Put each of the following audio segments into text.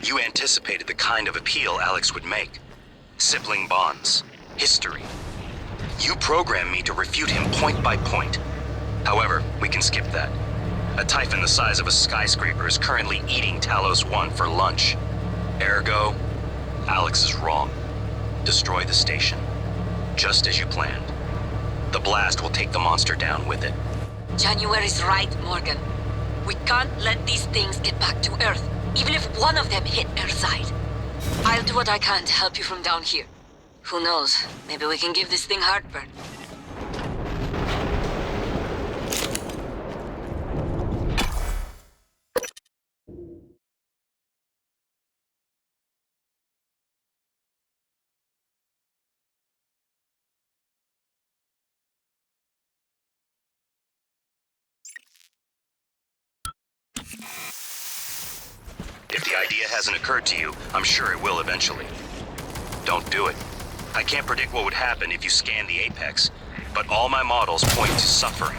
You anticipated the kind of appeal Alex would make. Sibling bonds. History. You programmed me to refute him point by point. However, we can skip that. A Typhon the size of a skyscraper is currently eating Talos 1 for lunch. Ergo, Alex is wrong. Destroy the station. Just as you planned. The blast will take the monster down with it. January's right, Morgan. We can't let these things get back to Earth, even if one of them hit Earthside. I'll do what I can to help you from down here. Who knows, maybe we can give this thing heartburn. If the idea hasn't occurred to you, I'm sure it will eventually. Don't do it. I can't predict what would happen if you scan the Apex, but all my models point to suffering.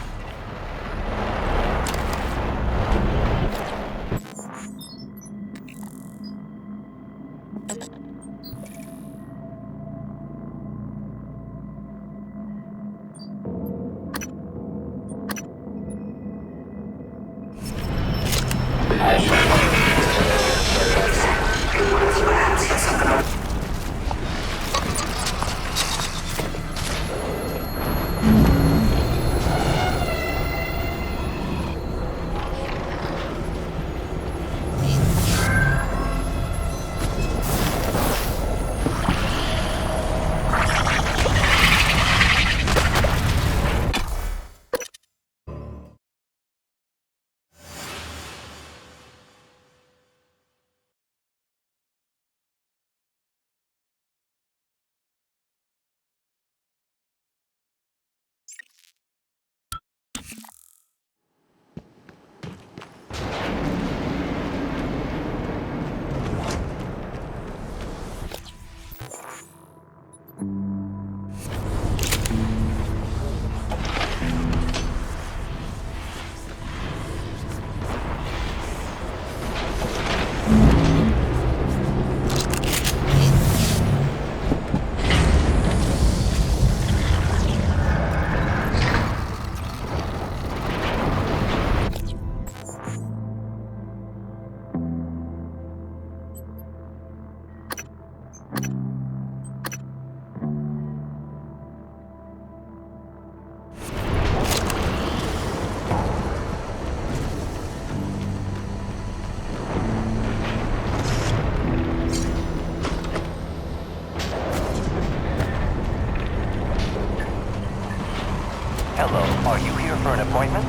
Hello, are you here for an appointment?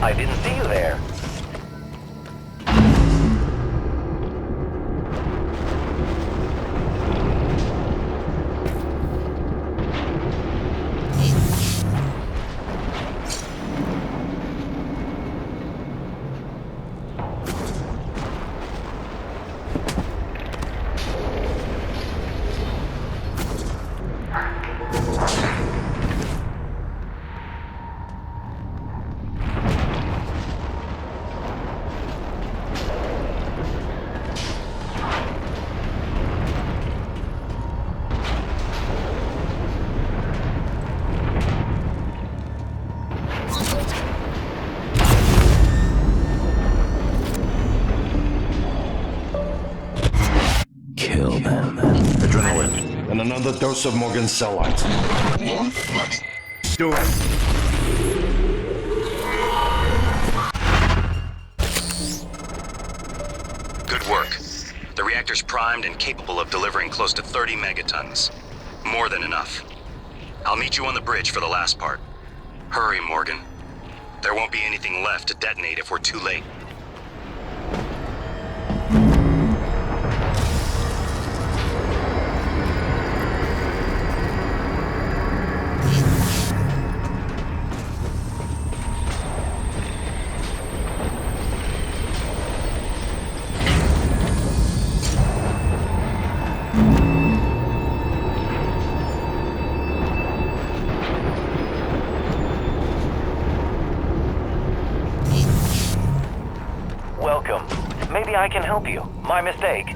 I didn't see you there. Kill them. Adrenaline. And another dose of Morgan's cell lines. Do it. Good work. The reactor's primed and capable of delivering close to 30 megatons. More than enough. I'll meet you on the bridge for the last part. Hurry, Morgan. There won't be anything left to detonate if we're too late. Maybe I can help you. My mistake.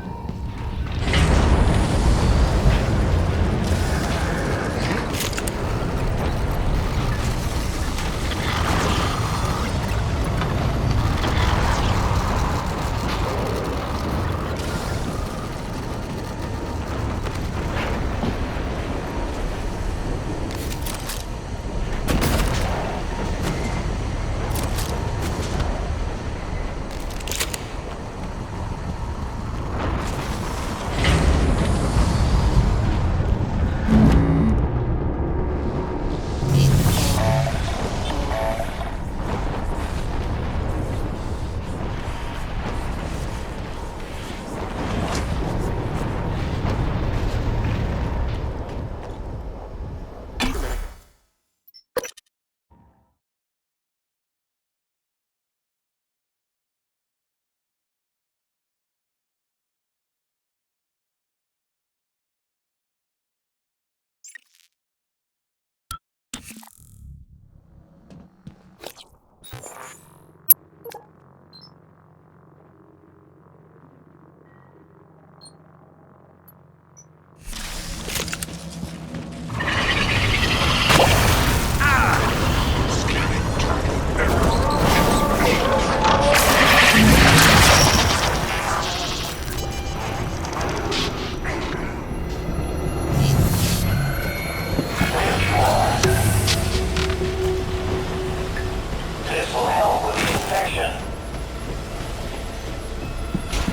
This will help with the infection.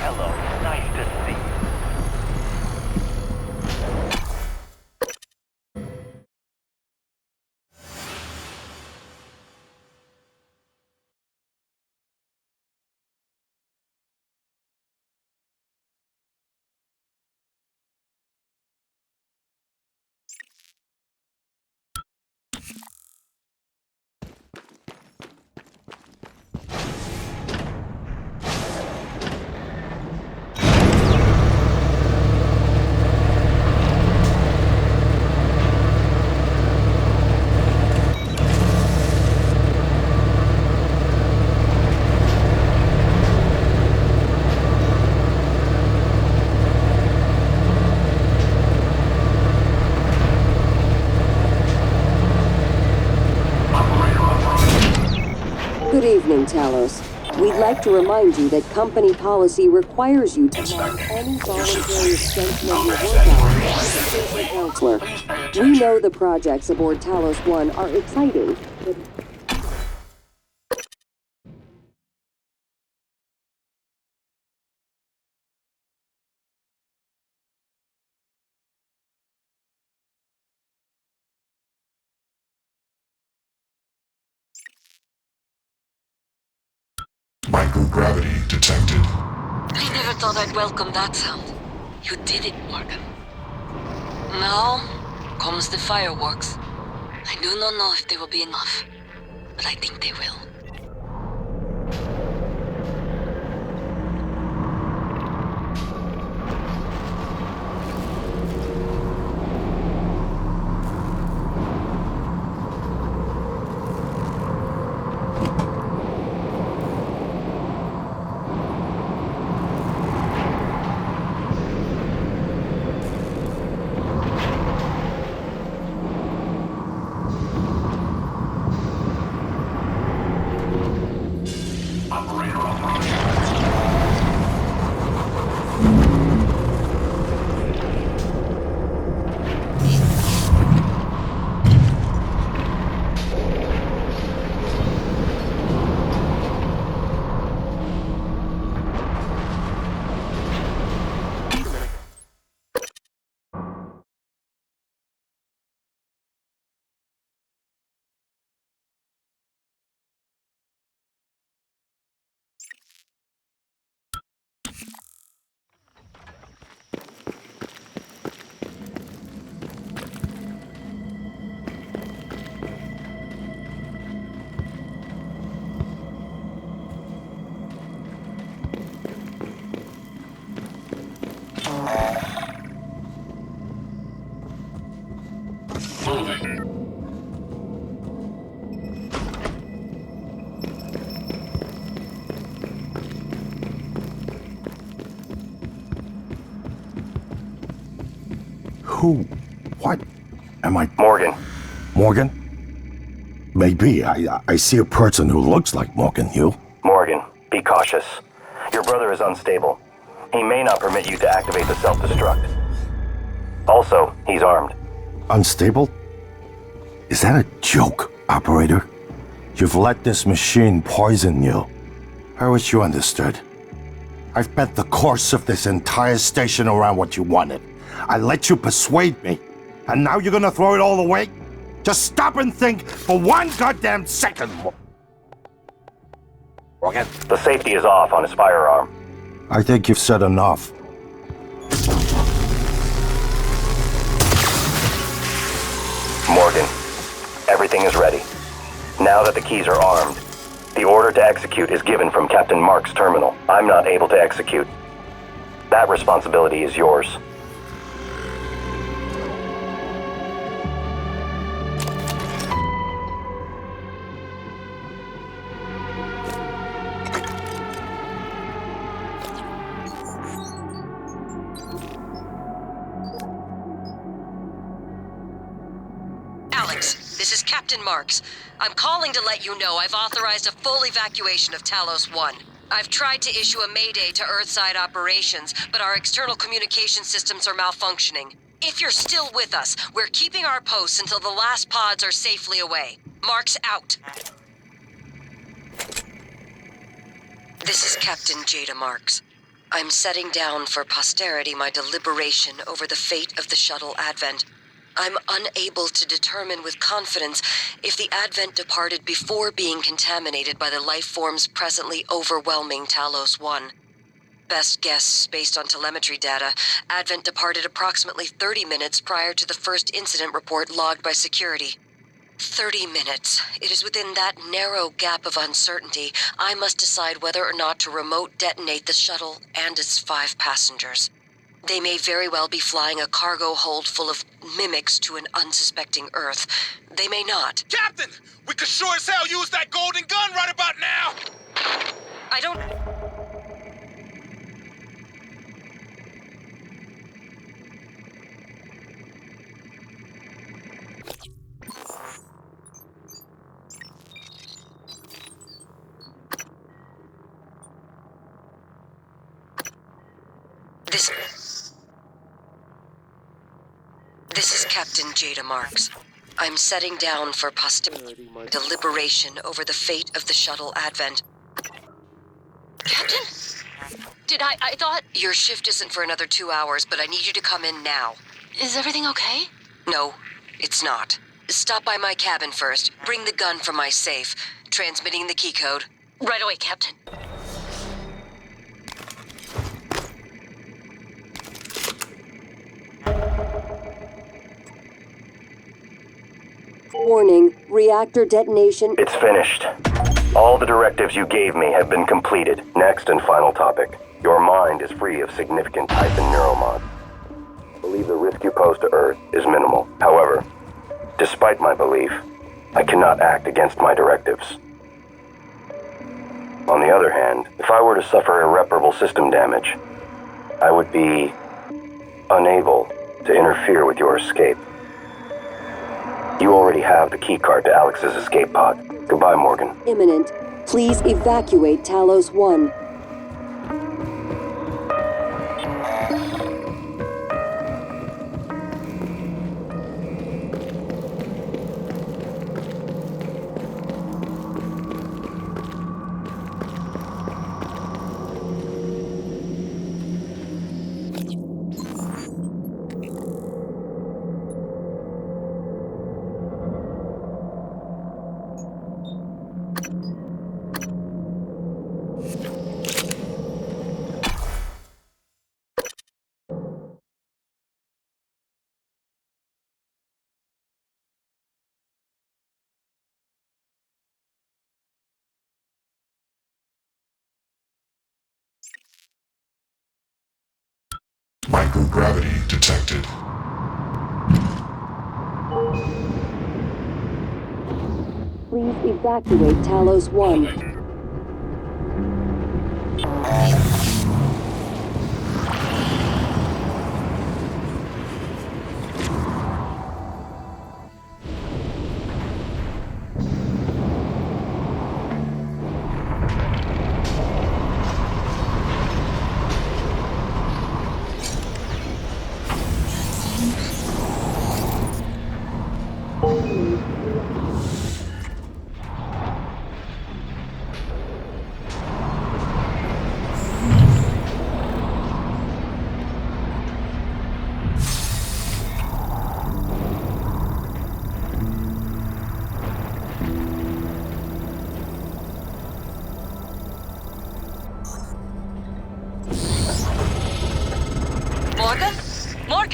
Hello, nice to see you. Good evening, Talos. We'd like to remind you that company policy requires you to log any voluntary extension of your work hours to the station counselor. We know the projects aboard Talos 1 are exciting, but Microgravity detected. I never thought I'd welcome that sound. You did it, Morgan. Now comes the fireworks. I do not know if they will be enough, but I think they will. Who? What? Am I Morgan. Morgan? Maybe. I see a person who looks like Morgan. You? Morgan, be cautious. Your brother is unstable. He may not permit you to activate the self-destruct. Also, he's armed. Unstable? Is that a joke, operator? You've let this machine poison you. I wish you understood. I've bet the course of this entire station around what you wanted. I let you persuade me. And now you're gonna throw it all away? Just stop and think for one goddamn second. Morgan? The safety is off on his firearm. I think you've said enough. Morgan, everything is ready. Now that the keys are armed, the order to execute is given from Captain Mark's terminal. I'm not able to execute. That responsibility is yours. Alex, this is Captain Marks. I'm calling to let you know I've authorized a full evacuation of Talos 1. I've tried to issue a mayday to Earthside operations, but our external communication systems are malfunctioning. If you're still with us, we're keeping our posts until the last pods are safely away. Marks out. This is Captain Jada Marks. I'm setting down for posterity my deliberation over the fate of the shuttle Advent. I'm unable to determine with confidence if the Advent departed before being contaminated by the life forms presently overwhelming Talos 1. Best guess, based on telemetry data, Advent departed approximately 30 minutes prior to the first incident report logged by security. 30 minutes. It is within that narrow gap of uncertainty I must decide whether or not to remote detonate the shuttle and its 5 passengers. They may very well be flying a cargo hold full of mimics to an unsuspecting Earth. They may not. Captain! We could sure as hell use that golden gun right about now! I don't... This is Captain Jada Marks. I'm setting down for posterity my deliberation over the fate of the shuttle Advent. Captain? I thought... Your shift isn't for another 2 hours, but I need you to come in now. Is everything okay? No, it's not. Stop by my cabin first. Bring the gun from my safe. Transmitting the key code. Right away, Captain. Warning, reactor detonation. It's finished. All the directives you gave me have been completed. Next and final topic. Your mind is free of significant type and neuromod. I believe the risk you pose to Earth is minimal. However, despite my belief, I cannot act against my directives. On the other hand, if I were to suffer irreparable system damage, I would be unable to interfere with your escape. You already have the keycard to Alex's escape pod. Goodbye, Morgan. Imminent. Please evacuate Talos 1. Microgravity detected. Please evacuate Talos 1.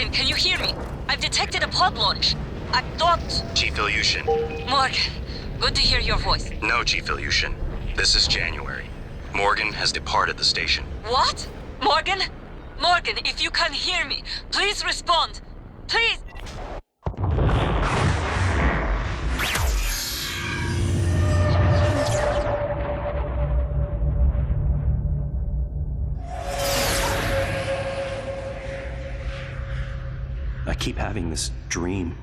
Morgan, can you hear me? I've detected a pod launch. I thought... Chief Ilyushin. Morgan, good to hear your voice. No, Chief Ilyushin. This is January. Morgan has departed the station. What? Morgan? Morgan, if you can hear me, please respond. Please! I keep having this dream.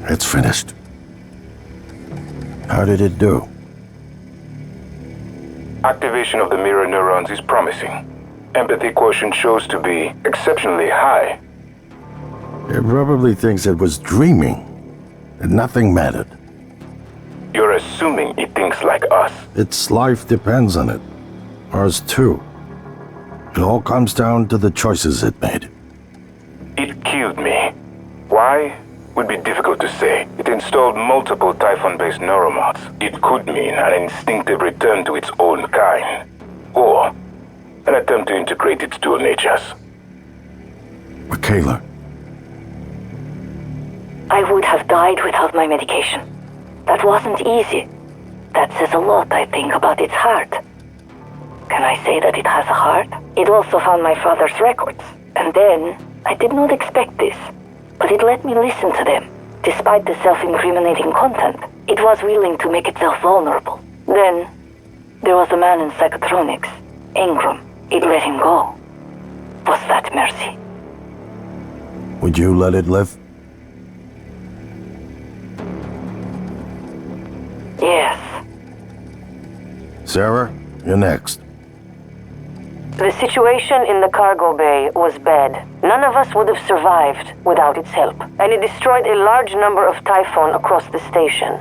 It's finished. How did it do? Activation of the mirror neurons is promising. Empathy quotient shows to be exceptionally high. It probably thinks it was dreaming, and nothing mattered. You're assuming it thinks like us. Its life depends on it. Ours too. It all comes down to the choices it made. It killed me. Why? Would be difficult to say. It installed multiple Typhon-based neuromods. It could mean an instinctive return to its own kind. Or an attempt to integrate its dual natures. Michaela. I would have died without my medication. That wasn't easy. That says a lot, I think, about its heart. Can I say that it has a heart? It also found my father's records. And then, I did not expect this. But it let me listen to them. Despite the self-incriminating content, it was willing to make itself vulnerable. Then, there was a man in psychotronics, Ingram. It let him go. Was that mercy? Would you let it live? Yes. Sarah, you're next. The situation in the cargo bay was bad. None of us would have survived without its help, and it destroyed a large number of Typhon across the station.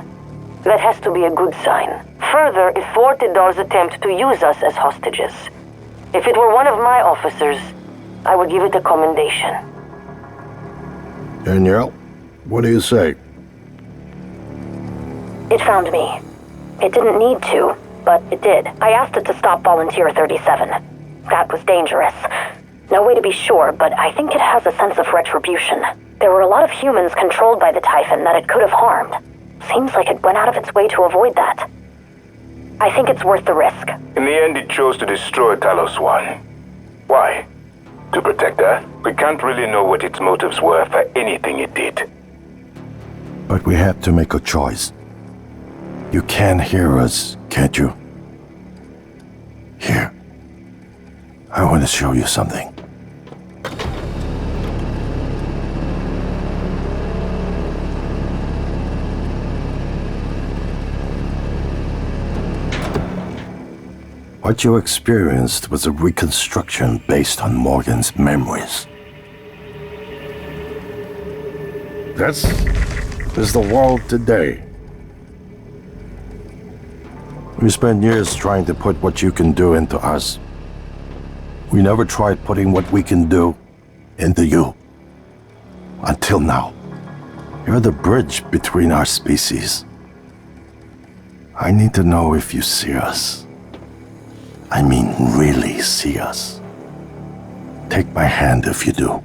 That has to be a good sign. Further, it thwarted Dar's attempt to use us as hostages. If it were one of my officers, I would give it a commendation. Danielle, what do you say? It found me. It didn't need to, but it did. I asked it to stop Volunteer 37. That was dangerous. No way to be sure, but I think it has a sense of retribution. There were a lot of humans controlled by the Typhon that it could have harmed. Seems like it went out of its way to avoid that. I think it's worth the risk. In the end, it chose to destroy Talos 1. Why? To protect Earth? We can't really know what its motives were for anything it did. But we had to make a choice. You can hear us, can't you? Here. I want to show you something. What you experienced was a reconstruction based on Morgan's memories. This is the world today. We spent years trying to put what you can do into us. We never tried putting what we can do into you. Until now. You're the bridge between our species. I need to know if you see us. I mean, really see us. Take my hand if you do.